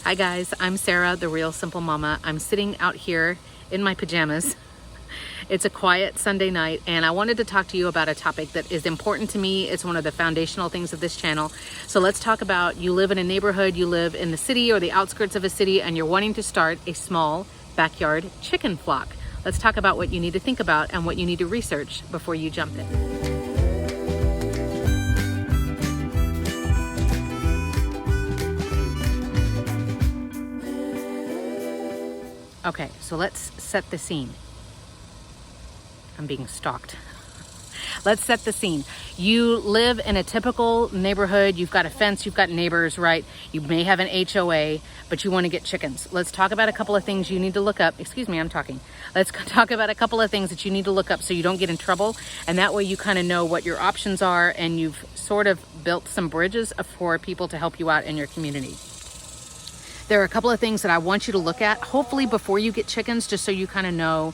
Hi guys, I'm Sarah, the Real Simple Mama. I'm sitting out here in my pajamas. It's a quiet Sunday night and I wanted to talk to you about a topic that is important to me. It's one of the foundational things of this channel. So let's talk about, you live in a neighborhood, you live in the city or the outskirts of a city, and you're wanting to start a small backyard chicken flock. Let's talk about what you need to think about and what you need to research before you jump in. Okay, so let's set the scene. I'm being stalked. Let's set the scene. You live in a typical neighborhood. You've got a fence, you've got neighbors, right? You may have an HOA, but you want to get chickens. Let's talk about a couple of things you need to look up. Excuse me, I'm talking. Let's talk about a couple of things that you need to look up so you don't get in trouble. And that way you kind of know what your options are and you've sort of built some bridges for people to help you out in your community. There are a couple of things that I want you to look at, hopefully before you get chickens, just so you kind of know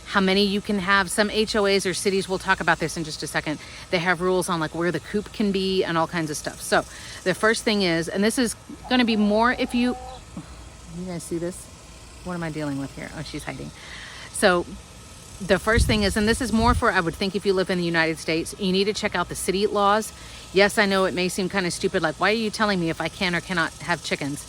how many you can have. Some HOAs or cities, we'll talk about this in just a second, they have rules on like where the coop can be and all kinds of stuff. So the first thing is, and this is going to be more if you guys see this? What am I dealing with here? Oh, she's hiding. So the first thing is, and this is more for, I would think, if you live in the United States, you need to check out the city laws. Yes, I know it may seem kind of stupid, like why are you telling me if I can or cannot have chickens?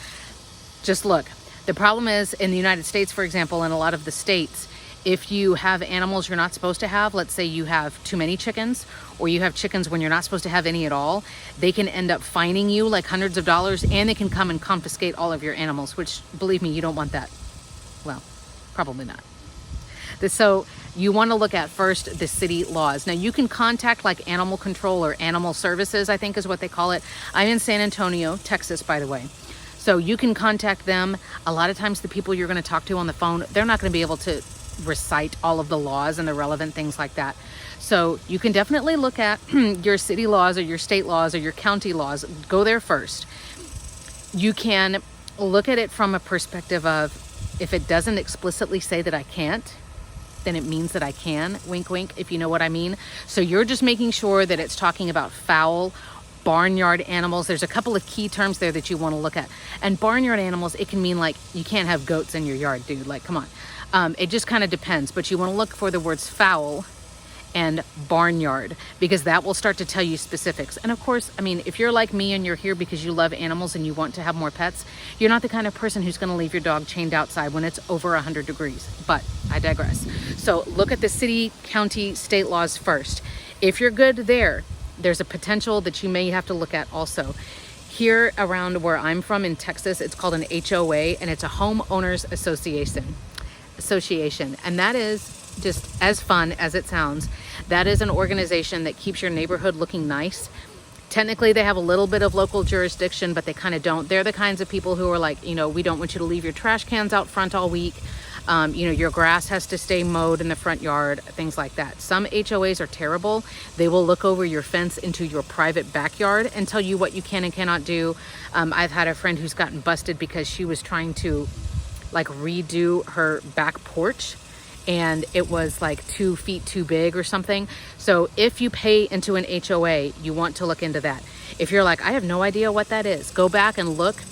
Just look. The problem is in the United States, for example, in a lot of the states, if you have animals you're not supposed to have, let's say you have too many chickens or you have chickens when you're not supposed to have any at all, they can end up fining you like hundreds of dollars and they can come and confiscate all of your animals, which, believe me, you don't want that. Well, probably not. So you want to look at first the city laws. Now you can contact like animal control or animal services, I think is what they call it. I'm in San Antonio, Texas, by the way. So you can contact them. A lot of times the people you're going to talk to on the phone, they're not going to be able to recite all of the laws and the relevant things like that. So you can definitely look at your city laws or your state laws or your county laws. Go there first. You can look at it from a perspective of, if it doesn't explicitly say that I can't, then it means that I can, wink, wink, if you know what I mean. So you're just making sure that it's talking about fowl, barnyard animals. There's a couple of key terms there that you want to look at. And barnyard animals, it can mean like you can't have goats in your yard, dude. Like, come on. It just kind of depends. But you want to look for the words fowl and barnyard, because that will start to tell you specifics. And of course, I mean, if you're like me and you're here because you love animals and you want to have more pets, you're not the kind of person who's going to leave your dog chained outside when it's over 100 degrees. But I digress. So look at the city, county, state laws first. If you're good there, there's a potential that you may have to look at also. Here around where I'm from in Texas, it's called an HOA, and it's a homeowners association. And that is just as fun as it sounds. That is an organization that keeps your neighborhood looking nice. Technically, they have a little bit of local jurisdiction, but they kind of don't. They're the kinds of people who are like, you know, we don't want you to leave your trash cans out front all week. You know, your grass has to stay mowed in the front yard, things like that. Some HOAs are terrible. They will look over your fence into your private backyard and tell you what you can and cannot do. I've had a friend who's gotten busted because she was trying to like redo her back porch and it was like 2 feet too big or something. So if you pay into an HOA, you want to look into that. If you're like, I have no idea what that is, go back and look.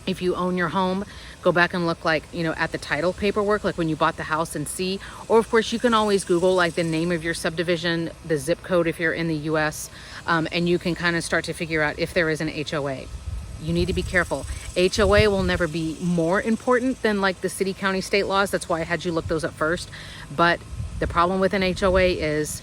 If you own your home, go back and look, like, you know, at the title paperwork, like when you bought the house, and see. Or of course you can always Google like the name of your subdivision, the zip code if you're in the US, and you can kind of start to figure out if there is an HOA. You need to be careful. HOA will never be more important than like the city, county, state laws. That's why I had you look those up first. But the problem with an HOA is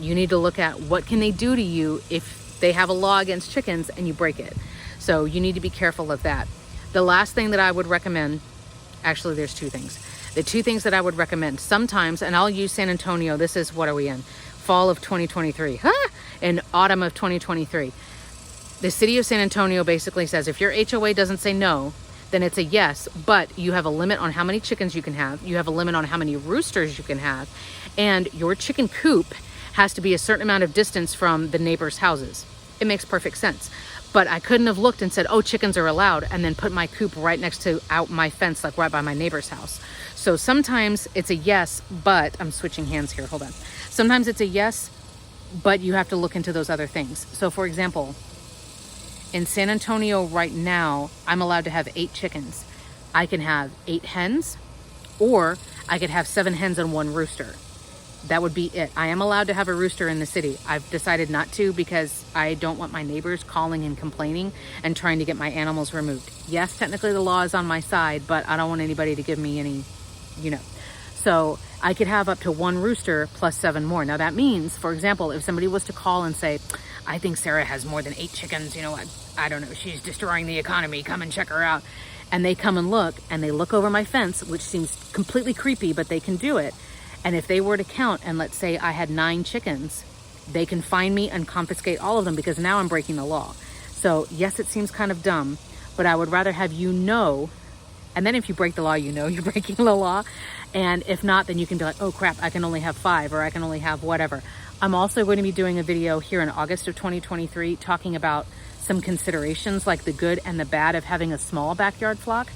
you need to look at what can they do to you if they have a law against chickens and you break it. So you need to be careful of that. The last thing that I would recommend, actually there's two things. The two things that I would recommend sometimes, and I'll use San Antonio, this is, what are we in? Fall of 2023, in autumn of 2023. The city of San Antonio basically says if your HOA doesn't say no, then it's a yes, but you have a limit on how many chickens you can have, you have a limit on how many roosters you can have, and your chicken coop has to be a certain amount of distance from the neighbors' houses. It makes perfect sense. But I couldn't have looked and said, oh, chickens are allowed, and then put my coop right next to out my fence, like right by my neighbor's house. So sometimes it's a yes, but I'm switching hands here. Hold on. Sometimes it's a yes, but you have to look into those other things. So for example, In San Antonio right now, I'm allowed to have 8 chickens. I can have 8 hens, or I could have 7 hens and 1 rooster. That would be it. I am allowed to have a rooster in the city. I've decided not to because I don't want my neighbors calling and complaining and trying to get my animals removed. Yes, technically the law is on my side, but I don't want anybody to give me any, So I could have up to 1 rooster plus 7 more. Now that means, for example, if somebody was to call and say, I think Sarah has more than 8 chickens, I don't know, she's destroying the economy, come and check her out. And they come and they look over my fence, which seems completely creepy, but they can do it. And if they were to count, and let's say I had 9 chickens, they can find me and confiscate all of them because now I'm breaking the law. So yes, it seems kind of dumb, but I would rather have and then if you break the law, you're breaking the law. And if not, then you can be like, oh crap, I can only have 5, or I can only have whatever. I'm also going to be doing a video here in August of 2023 talking about some considerations like the good and the bad of having a small backyard flock.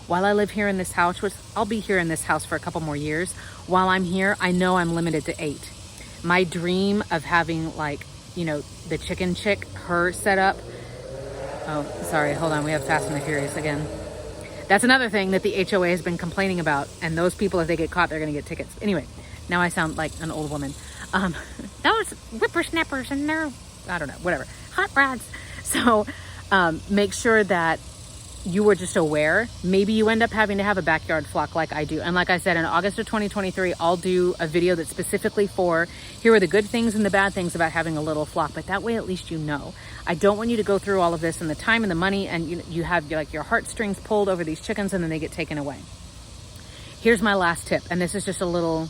While I live here in this house, which I'll be here in this house for a couple more years, while I'm here, I know I'm limited to 8. My dream of having the chicken chick, her set up. Oh, sorry, hold on, we have Fast and the Furious again. That's another thing that the HOA has been complaining about, and those people, if they get caught, they're gonna get tickets. Anyway, now I sound like an old woman. Those whippersnappers and they're, I don't know, whatever, hot rods. So make sure that you were just aware. Maybe you end up having to have a backyard flock like I do. And like I said, in August of 2023, I'll do a video that's specifically for, here are the good things and the bad things about having a little flock, but that way at least you know. I don't want you to go through all of this and the time and the money, and you have your heartstrings pulled over these chickens and then they get taken away. Here's my last tip, and this is just a little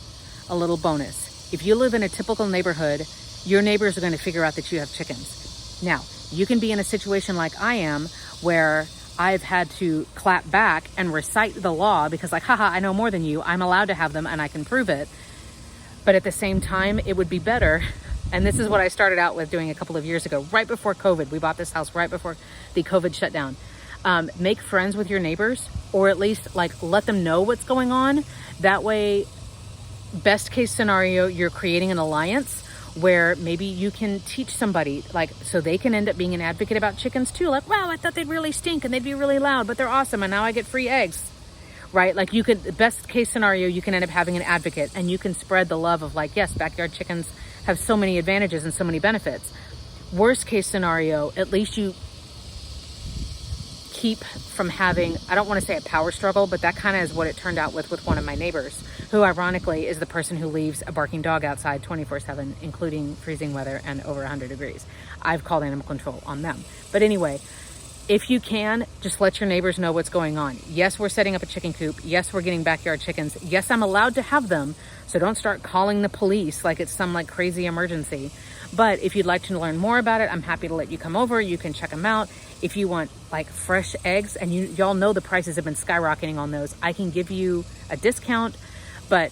bonus. If you live in a typical neighborhood, your neighbors are going to figure out that you have chickens. Now, you can be in a situation like I am where I've had to clap back and recite the law because haha, I know more than you. I'm allowed to have them and I can prove it. But at the same time, it would be better. And this is what I started out with doing a couple of years ago, right before COVID. We bought this house right before the COVID shutdown. Make friends with your neighbors, or at least let them know what's going on. That way, best case scenario, you're creating an alliance where maybe you can teach somebody, so they can end up being an advocate about chickens too. Wow, I thought they'd really stink and they'd be really loud, but they're awesome and now I get free eggs, right? Best case scenario, you can end up having an advocate and you can spread the love of yes, backyard chickens have so many advantages and so many benefits. Worst case scenario, at least you keep from having, I don't want to say a power struggle, but that kind of is what it turned out with one of my neighbors, who ironically is the person who leaves a barking dog outside 24/7, including freezing weather and over 100 degrees. I've called animal control on them. But anyway, if you can, just let your neighbors know what's going on. Yes, we're setting up a chicken coop. Yes, we're getting backyard chickens. Yes, I'm allowed to have them. So don't start calling the police like it's some crazy emergency. But if you'd like to learn more about it, I'm happy to let you come over. You can check them out. If you want fresh eggs, and y'all know the prices have been skyrocketing on those, I can give you a discount, but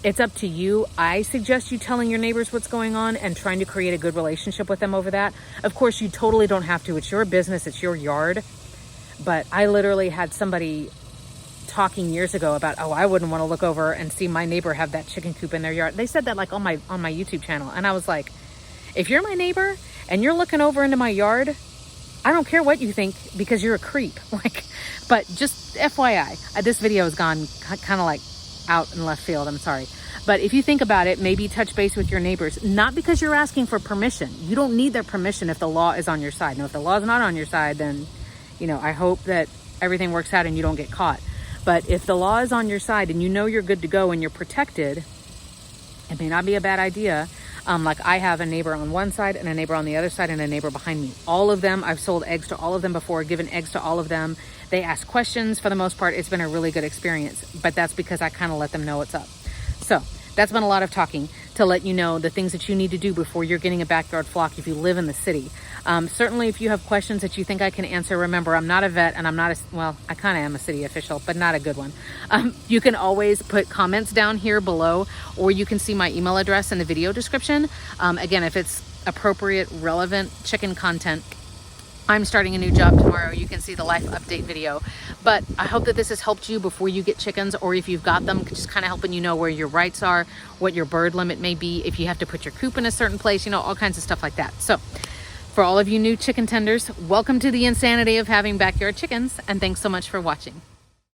it's up to you. I suggest you telling your neighbors what's going on and trying to create a good relationship with them over that. Of course, you totally don't have to. It's your business. It's your yard. But I literally had somebody talking years ago about, oh, I wouldn't want to look over and see my neighbor have that chicken coop in their yard. They said that on my YouTube channel. And I was like, if you're my neighbor and you're looking over into my yard, I don't care what you think because you're a creep. But just FYI, this video has gone kind of out in left field. I'm sorry. But if you think about it, maybe touch base with your neighbors, not because you're asking for permission. You don't need their permission if the law is on your side. Now, if the law is not on your side, then, I hope that everything works out and you don't get caught. But if the law is on your side and you know you're good to go and you're protected, it may not be a bad idea. I have a neighbor on one side and a neighbor on the other side and a neighbor behind me. All of them, I've sold eggs to all of them before, given eggs to all of them. They ask questions. For the most part, it's been a really good experience, but that's because I kind of let them know what's up. So that's been a lot of talking to let you know the things that you need to do before you're getting a backyard flock if you live in the city. Certainly, if you have questions that you think I can answer, remember, I'm not a vet and I'm not I kind of am a city official, but not a good one. You can always put comments down here below, or you can see my email address in the video description. Again, if it's appropriate, relevant chicken content, I'm starting a new job tomorrow. You can see the life update video. But I hope that this has helped you before you get chickens, or if you've got them, just kind of helping you know where your rights are, what your bird limit may be, if you have to put your coop in a certain place, all kinds of stuff like that. So For all of you new chicken tenders, welcome to the insanity of having backyard chickens, and thanks so much for watching.